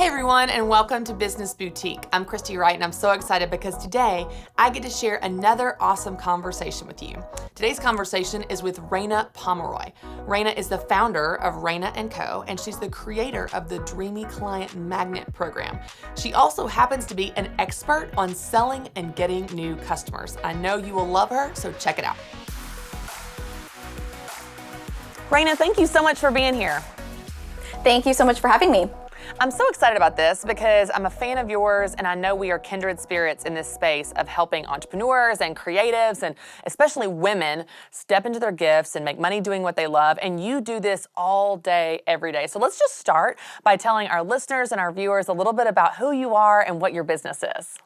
Hey everyone, and welcome to Business Boutique. I'm Christy Wright, and I'm so excited because today I get to share another awesome conversation with you. Today's conversation is with Reina Pomeroy. Reina is the founder of Reina Co, and she's the creator of the Dreamy Client Magnet program. She also happens to be an expert on selling and getting new customers. I know you will love her, so check it out. Reina, thank you so much for being here. Thank you so much for having me. I'm so excited about this because I'm a fan of yours, and I know we are kindred spirits in this space of helping entrepreneurs and creatives, and especially women, step into their gifts and make money doing what they love. And you do this all day, every day. So let's just start by telling our listeners and our viewers a little bit about who you are and what your business is.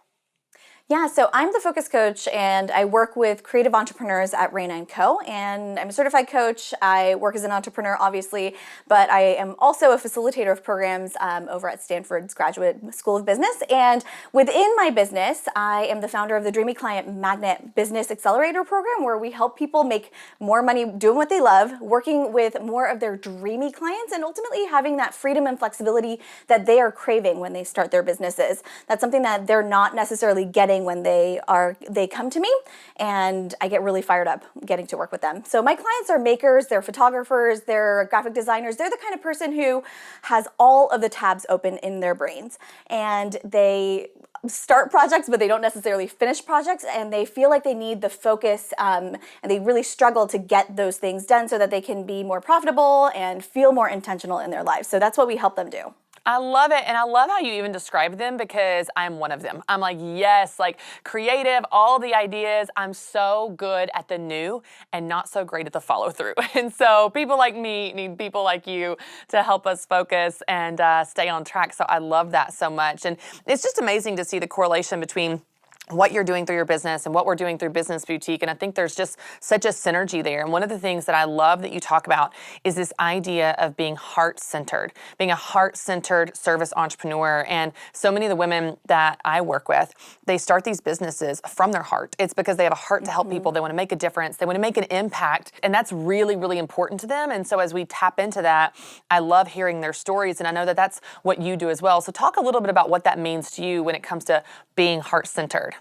Yeah, so I'm the focus coach, and I work with creative entrepreneurs at Reina Co, and I'm a certified coach. I work as an entrepreneur, obviously, but I am also a facilitator of programs over at Stanford's Graduate School of Business. And within my business, I am the founder of the Dreamy Client Magnet Business Accelerator program, where we help people make more money doing what they love, working with more of their dreamy clients, and ultimately having that freedom and flexibility that they are craving when they start their businesses. That's something that they're not necessarily getting when they come to me, and I get really fired up getting to work with them. So my clients are makers, they're photographers, they're graphic designers. They're the kind of person who has all of the tabs open in their brains, and they start projects, but they don't necessarily finish projects, and they feel like they need the focus, and they really struggle to get those things done so that they can be more profitable and feel more intentional in their lives. So that's what we help them do. I love it, and I love how you even describe them because I'm one of them. I'm like, yes, like creative, all the ideas. I'm so good at the new and not so great at the follow through. And so people like me need people like you to help us focus and stay on track. So I love that so much. And it's just amazing to see the correlation between what you're doing through your business and what we're doing through Business Boutique. And I think there's just such a synergy there. And one of the things that I love that you talk about is this idea of being heart-centered, being a heart-centered service entrepreneur. And so many of the women that I work with, they start these businesses from their heart. It's because they have a heart to help people. They want to make a difference. They want to make an impact. And that's really, really important to them. And so as we tap into that, I love hearing their stories. And I know that that's what you do as well. So talk a little bit about what that means to you when it comes to being heart-centered.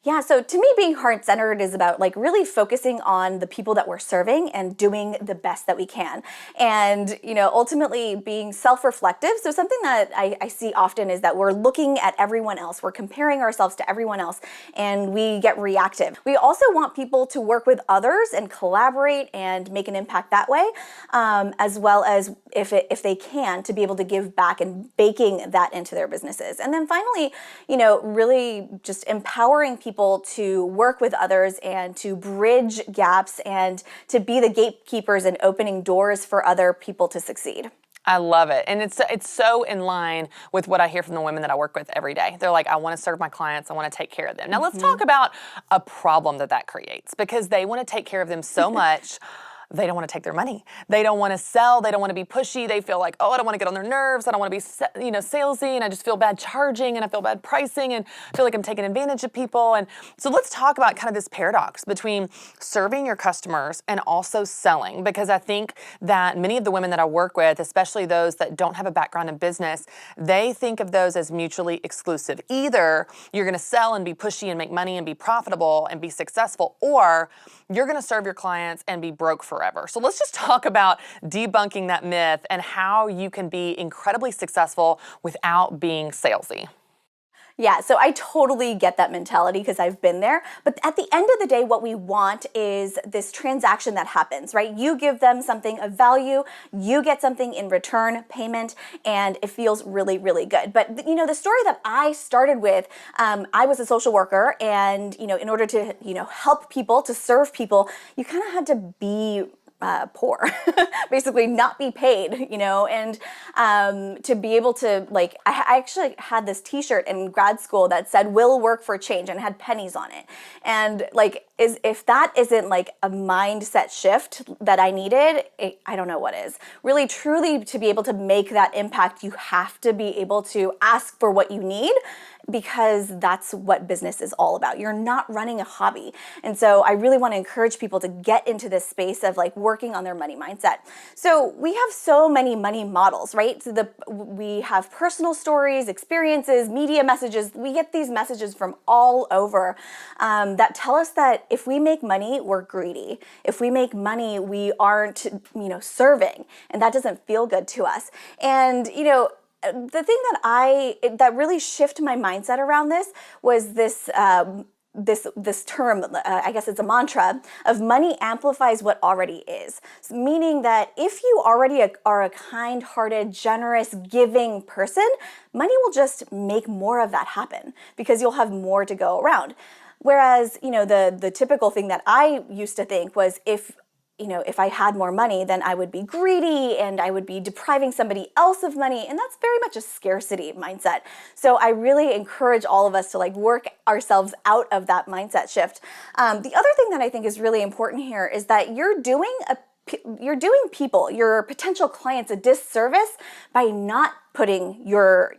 Yeah, so to me, being heart-centered is about like really focusing on the people that we're serving and doing the best that we can. And, ultimately being self-reflective. So something that I see often is that we're looking at everyone else. We're comparing ourselves to everyone else, and we get reactive. We also want people to work with others and collaborate and make an impact that way, as well as if they can, to be able to give back and baking that into their businesses. And then finally, really just empowering people to work with others and to bridge gaps and to be the gatekeepers and opening doors for other people to succeed. I love it. And it's so in line with what I hear from the women that I work with every day. They're like, I want to serve my clients. I want to take care of them. Now let's talk about a problem that creates, because they want to take care of them so much. They don't want to take their money. They don't want to sell. They don't want to be pushy. They feel like, I don't want to get on their nerves. I don't want to be, salesy, and I just feel bad charging, and I feel bad pricing, and I feel like I'm taking advantage of people. And so let's talk about kind of this paradox between serving your customers and also selling, because I think that many of the women that I work with, especially those that don't have a background in business, they think of those as mutually exclusive. Either you're going to sell and be pushy and make money and be profitable and be successful, or you're going to serve your clients and be broke forever. So let's just talk about debunking that myth and how you can be incredibly successful without being salesy. Yeah, so I totally get that mentality because I've been there. But at the end of the day, what we want is this transaction that happens, right? You give them something of value, you get something in return, payment, and it feels really, really good. But the story that I started with, I was a social worker, and in order to help people, to serve people, you kind of had to be poor, basically not be paid, and to be able to, like, I actually had this t-shirt in grad school that said, "Will work for change," and had pennies on it. And like, is if that isn't like a mindset shift that I needed, I don't know what is. Really, truly, to be able to make that impact, you have to be able to ask for what you need, because that's what business is all about. You're not running a hobby. And so I really want to encourage people to get into this space of like working on their money mindset. So we have so many money models, right? So we have personal stories, experiences, media messages. We get these messages from all over that tell us that if we make money, we're greedy. If we make money, we aren't, serving, and that doesn't feel good to us. And, the thing that really shifted my mindset around this was this this term, I guess it's a mantra, of money amplifies what already is. Meaning that if you already are a kind-hearted, generous, giving person, money will just make more of that happen because you'll have more to go around. Whereas, the typical thing that I used to think was if I had more money, then I would be greedy and I would be depriving somebody else of money. And that's very much a scarcity mindset. So I really encourage all of us to work ourselves out of that mindset shift. The other thing that I think is really important here is that you're doing people, your potential clients, a disservice by not putting your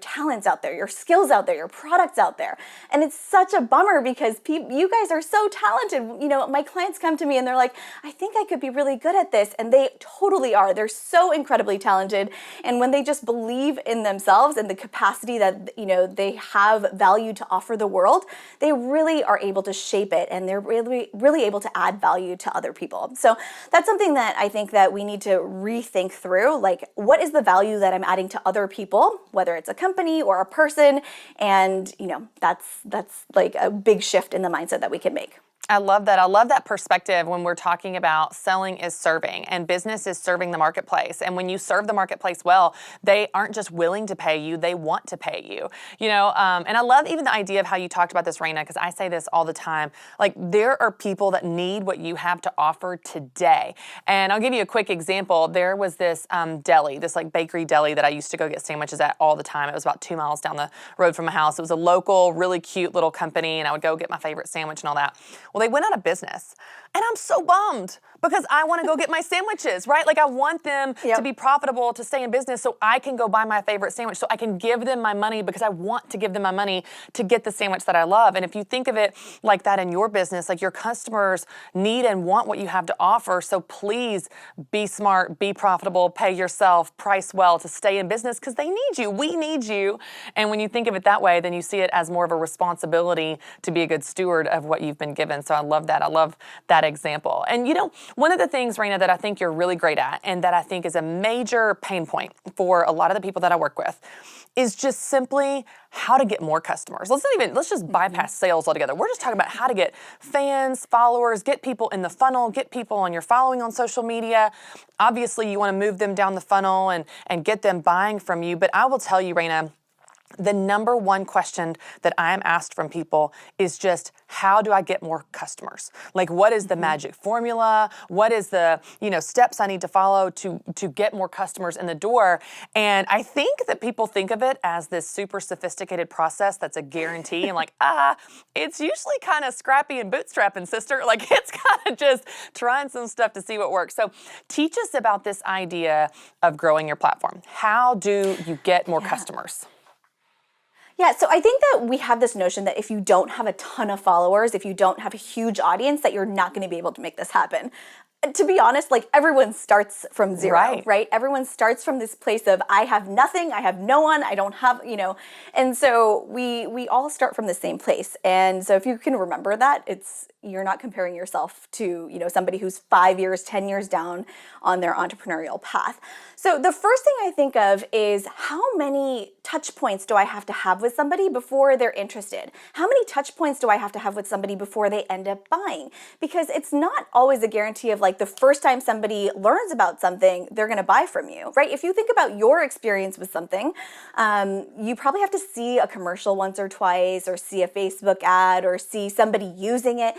talents out there, your skills out there, your products out there. And it's such a bummer because you guys are so talented. My clients come to me and they're like, I think I could be really good at this. And they totally are. They're so incredibly talented. And when they just believe in themselves and the capacity that, they have value to offer the world, they really are able to shape it, and they're really, really able to add value to other people. So that's something that I think that we need to rethink through. What is the value that I'm adding to other people, whether it's a company or a person? And, that's like a big shift in the mindset that we can make. I love that. I love that perspective when we're talking about selling is serving and business is serving the marketplace. And when you serve the marketplace well, they aren't just willing to pay you, they want to pay you. And I love even the idea of how you talked about this, Reina, because I say this all the time. There are people that need what you have to offer today. And I'll give you a quick example. There was this deli, this bakery deli that I used to go get sandwiches at all the time. It was about 2 miles down the road from my house. It was a local, really cute little company, and I would go get my favorite sandwich and all that. Well, they went out of business. And I'm so bummed because I want to go get my sandwiches, right? I want them to be profitable, to stay in business so I can go buy my favorite sandwich, so I can give them my money because I want to give them my money to get the sandwich that I love. And if you think of it like that in your business, your customers need and want what you have to offer. So please be smart, be profitable, pay yourself, price well to stay in business because they need you. We need you. And when you think of it that way, then you see it as more of a responsibility to be a good steward of what you've been given. So I love that. I love that example. And one of the things, Reina, that I think you're really great at and that I think is a major pain point for a lot of the people that I work with is just simply how to get more customers. Let's just bypass sales altogether. We're just talking about how to get fans, followers, get people in the funnel, get people on your following on social media. Obviously, you want to move them down the funnel and get them buying from you. But I will tell you, Reina, the number one question that I am asked from people is just, how do I get more customers? What is the magic formula? What is the, steps I need to follow to get more customers in the door? And I think that people think of it as this super sophisticated process that's a guarantee and it's usually kind of scrappy and bootstrapping, sister. It's kind of just trying some stuff to see what works. So teach us about this idea of growing your platform. How do you get more customers? Yeah, so I think that we have this notion that if you don't have a ton of followers, if you don't have a huge audience, that you're not going to be able to make this happen. To be honest, everyone starts from zero, right? Everyone starts from this place of, I have nothing, I have no one, I don't have, and so we all start from the same place. And so if you can remember that, you're not comparing yourself to, somebody who's 5 years, 10 years down on their entrepreneurial path. So the first thing I think of is, how many touch points do I have to have with somebody before they're interested? How many touch points do I have to have with somebody before they end up buying? Because it's not always a guarantee of the first time somebody learns about something, they're going to buy from you, right? If you think about your experience with something, you probably have to see a commercial once or twice, or see a Facebook ad, or see somebody using it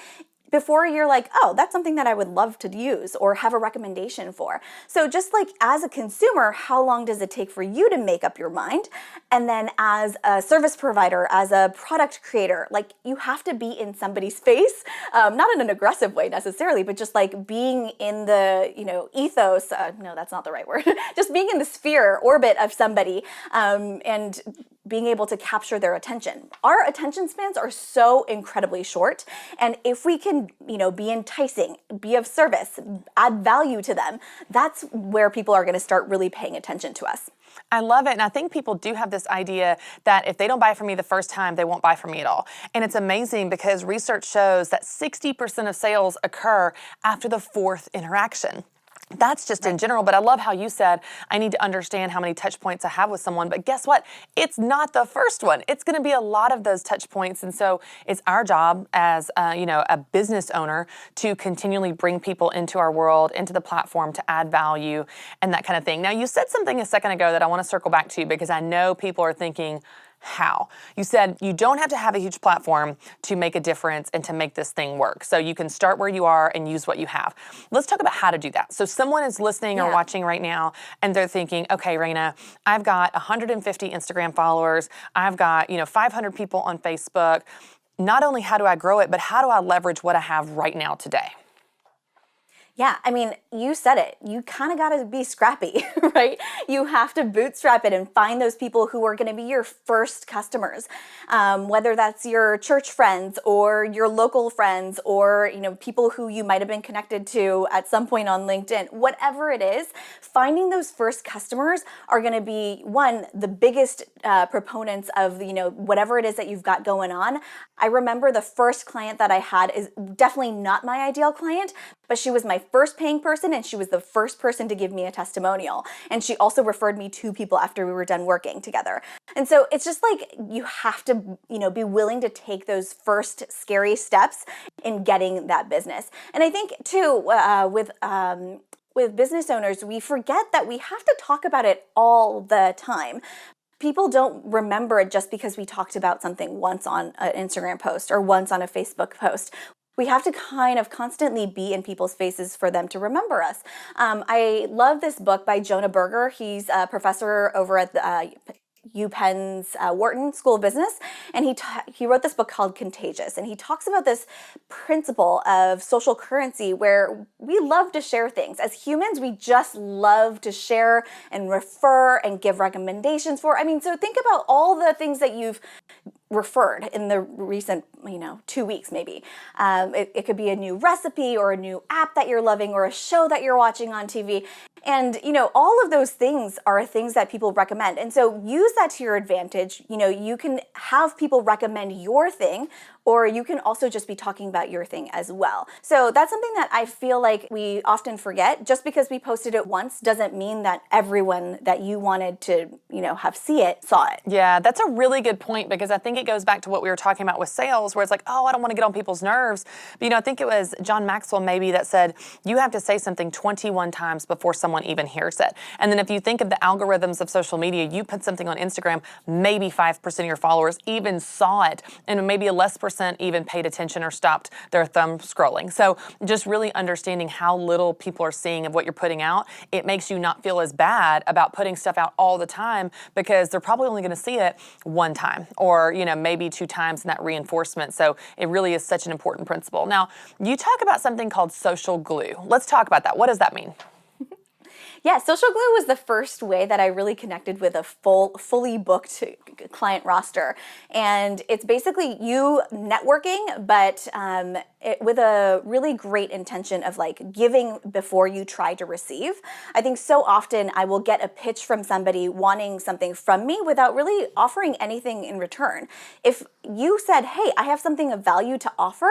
before you're like, oh, that's something that I would love to use or have a recommendation for. So just like as a consumer, how long does it take for you to make up your mind? And then as a service provider, as a product creator, like you have to be in somebody's face, not in an aggressive way necessarily, but just like being in the, ethos, no, that's not the right word, just being in the sphere, orbit of somebody, and being able to capture their attention. Our attention spans are so incredibly short. And if we can, be enticing, be of service, add value to them, that's where people are going to start really paying attention to us. I love it. And I think people do have this idea that if they don't buy from me the first time, they won't buy from me at all. And it's amazing because research shows that 60% of sales occur after the fourth interaction. That's just in general, but I love how you said, I need to understand how many touch points I have with someone, but guess what? It's not the first one. It's going to be a lot of those touch points. And so it's our job as, a business owner to continually bring people into our world, into the platform to add value and that kind of thing. Now, you said something a second ago that I want to circle back to because I know people are thinking, how? You said you don't have to have a huge platform to make a difference and to make this thing work. So you can start where you are and use what you have. Let's talk about how to do that. So someone is listening or watching right now and they're thinking, okay, Reina, I've got 150 Instagram followers. I've got, 500 people on Facebook. Not only how do I grow it, but how do I leverage what I have right now today? Yeah, I mean, you said it. You kind of got to be scrappy, right? You have to bootstrap it and find those people who are going to be your first customers, whether that's your church friends or your local friends or, people who you might have been connected to at some point on LinkedIn. Whatever it is, finding those first customers are going to be, one, the biggest proponents of, whatever it is that you've got going on. I remember the first client that I had is definitely not my ideal client, but she was my first paying person and she was the first person to give me a testimonial. And she also referred me to people after we were done working together. And so it's just like you have to, be willing to take those first scary steps in getting that business. And I think too, with business owners, we forget that we have to talk about it all the time. People don't remember it just because we talked about something once on an Instagram post or once on a Facebook post. We have to kind of constantly be in people's faces for them to remember us. I love this book by Jonah Berger. He's a professor over at the UPenn's Wharton School of Business, and he wrote this book called Contagious, and he talks about this principle of social currency where we love to share things. As humans, we just love to share and refer and give recommendations for. So think about all the things that you've referred in the recent, 2 weeks maybe. It could be a new recipe or a new app that you're loving or a show that you're watching on TV. And, all of those things are things that people recommend. And so use that to your advantage. You can have people recommend your thing, or you can also just be talking about your thing as well. So that's something that I feel like we often forget. Just because we posted it once doesn't mean that everyone that you wanted to, have see it, saw it. Yeah, that's a really good point because I think it goes back to what we were talking about with sales where it's like, oh, I don't want to get on people's nerves. But, I think it was John Maxwell maybe that said, you have to say something 21 times before someone even hears it. And then if you think of the algorithms of social media, you put something on Instagram, maybe 5% of your followers even saw it and maybe a less percent even paid attention or stopped their thumb scrolling. So just really understanding how little people are seeing of what you're putting out, it makes you not feel as bad about putting stuff out all the time because they're probably only going to see it one time or, maybe 2 times in that reinforcement. So it really is such an important principle. Now, you talk about something called social glue. Let's talk about that. What does that mean? Yeah, social glue was the first way that I really connected with a fully booked client roster. And it's basically you networking, but with a really great intention of like giving before you try to receive. I think so often I will get a pitch from somebody wanting something from me without really offering anything in return. If you said, hey, I have something of value to offer,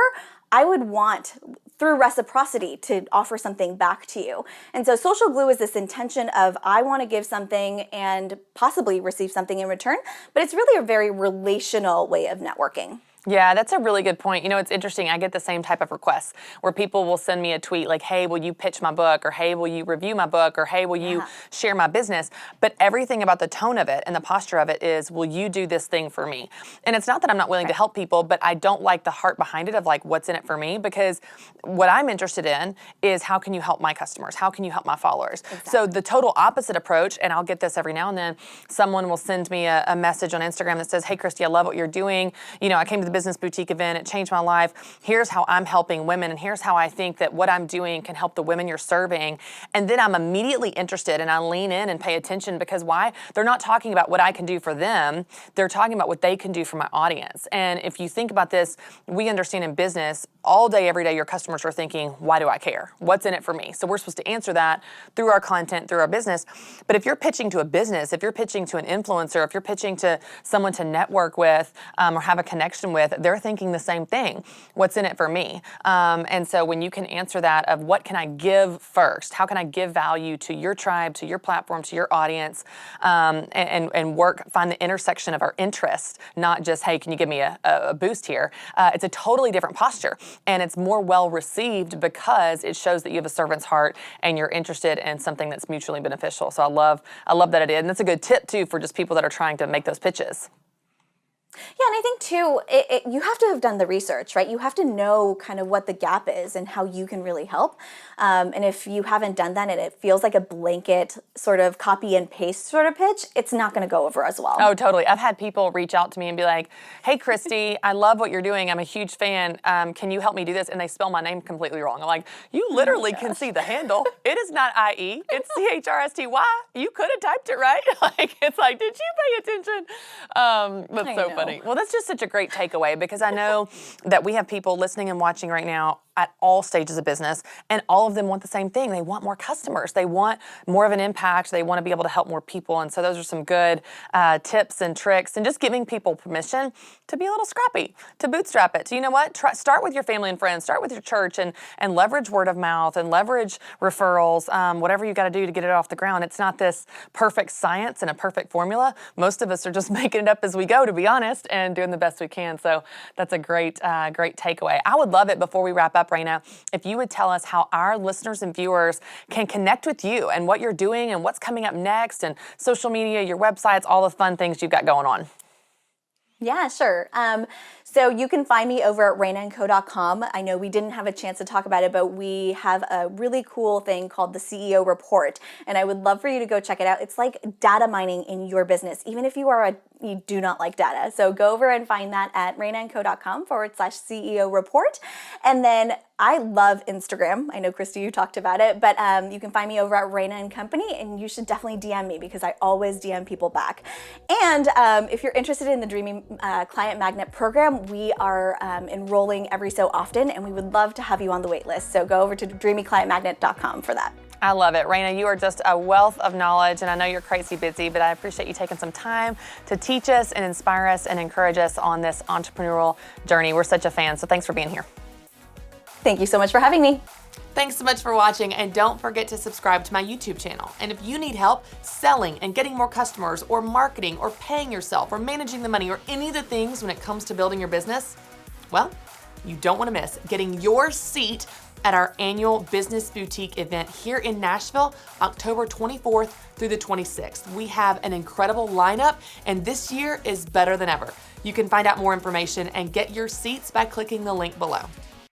I would want, through reciprocity, to offer something back to you. And so social glue is this intention of I want to give something and possibly receive something in return, but it's really a very relational way of networking. Yeah, that's a really good point. You know, it's interesting. I get the same type of requests where people will send me a tweet like, hey, will you pitch my book? Or hey, will you review my book? Or hey, will you share my business? But everything about the tone of it and the posture of it is, will you do this thing for me? And it's not that I'm not willing to help people, but I don't like the heart behind it of like, what's in it for me? Because what I'm interested in is, how can you help my customers? How can you help my followers? Exactly. So the total opposite approach, and I'll get this every now and then, someone will send me a message on Instagram that says, hey, Christy, I love what you're doing. You know, I came to the Business Boutique event. It changed my life. Here's how I'm helping women, and here's how I think that what I'm doing can help the women you're serving. And then I'm immediately interested, and I lean in and pay attention, because why? They're not talking about what I can do for them. They're talking about what they can do for my audience. And if you think about this, we understand in business, all day, every day, your customers are thinking, why do I care? What's in it for me? So we're supposed to answer that through our content, through our business. But if you're pitching to a business, if you're pitching to an influencer, if you're pitching to someone to network with or have a connection with, they're thinking the same thing. What's in it for me? And so when you can answer that of, what can I give first? How can I give value to your tribe, to your platform, to your audience, and work, find the intersection of our interests, not just, hey, can you give me a boost here? It's a totally different posture, and it's more well received because it shows that you have a servant's heart and you're interested in something that's mutually beneficial. So I love that it did. And that's a good tip too for just people that are trying to make those pitches. Yeah, and I think too, you have to have done the research, right? You have to know kind of what the gap is and how you can really help. And if you haven't done that and it feels like a blanket sort of copy and paste sort of pitch, it's not going to go over as well. Oh, totally. I've had people reach out to me and be like, hey, Christy, I love what you're doing. I'm a huge fan. Can you help me do this? And they spell my name completely wrong. I'm like, you literally can see the handle. It is not IE. It's CHRSTY. You could have typed it right. Like, it's like, did you pay attention? That's so funny. Well, that's just such a great takeaway, because I know that we have people listening and watching right now at all stages of business, and all of them want the same thing. They want more customers. They want more of an impact. They want to be able to help more people. And so those are some good tips and tricks, and just giving people permission to be a little scrappy, to bootstrap it. So you know what? Start with your family and friends, start with your church, and leverage word of mouth and leverage referrals, whatever you got to do to get it off the ground. It's not this perfect science and a perfect formula. Most of us are just making it up as we go, to be honest, and doing the best we can. So that's a great takeaway. I would love it, before we wrap up, Reina, if you would tell us how our listeners and viewers can connect with you and what you're doing and what's coming up next, and social media, your websites, all the fun things you've got going on. Yeah, sure. So you can find me over at reinaco.com. I know we didn't have a chance to talk about it, but we have a really cool thing called the CEO Report, and I would love for you to go check it out. It's like data mining in your business, even if you do not like data. So go over and find that at reinaco.com/CEO Report. And then I love Instagram. I know, Christy, you talked about it, but you can find me over at Reina & Company, and you should definitely DM me, because I always DM people back. And if you're interested in the Dreamy Client Magnet program, we are enrolling every so often, and we would love to have you on the wait list. So go over to dreamyclientmagnet.com for that. I love it. Reina, you are just a wealth of knowledge, and I know you're crazy busy, but I appreciate you taking some time to teach us and inspire us and encourage us on this entrepreneurial journey. We're such a fan, so thanks for being here. Thank you so much for having me. Thanks so much for watching, and don't forget to subscribe to my YouTube channel. And if you need help selling and getting more customers, or marketing, or paying yourself, or managing the money, or any of the things when it comes to building your business, well, you don't want to miss getting your seat at our annual Business Boutique event here in Nashville, October 24th through the 26th. We have an incredible lineup, and this year is better than ever. You can find out more information and get your seats by clicking the link below.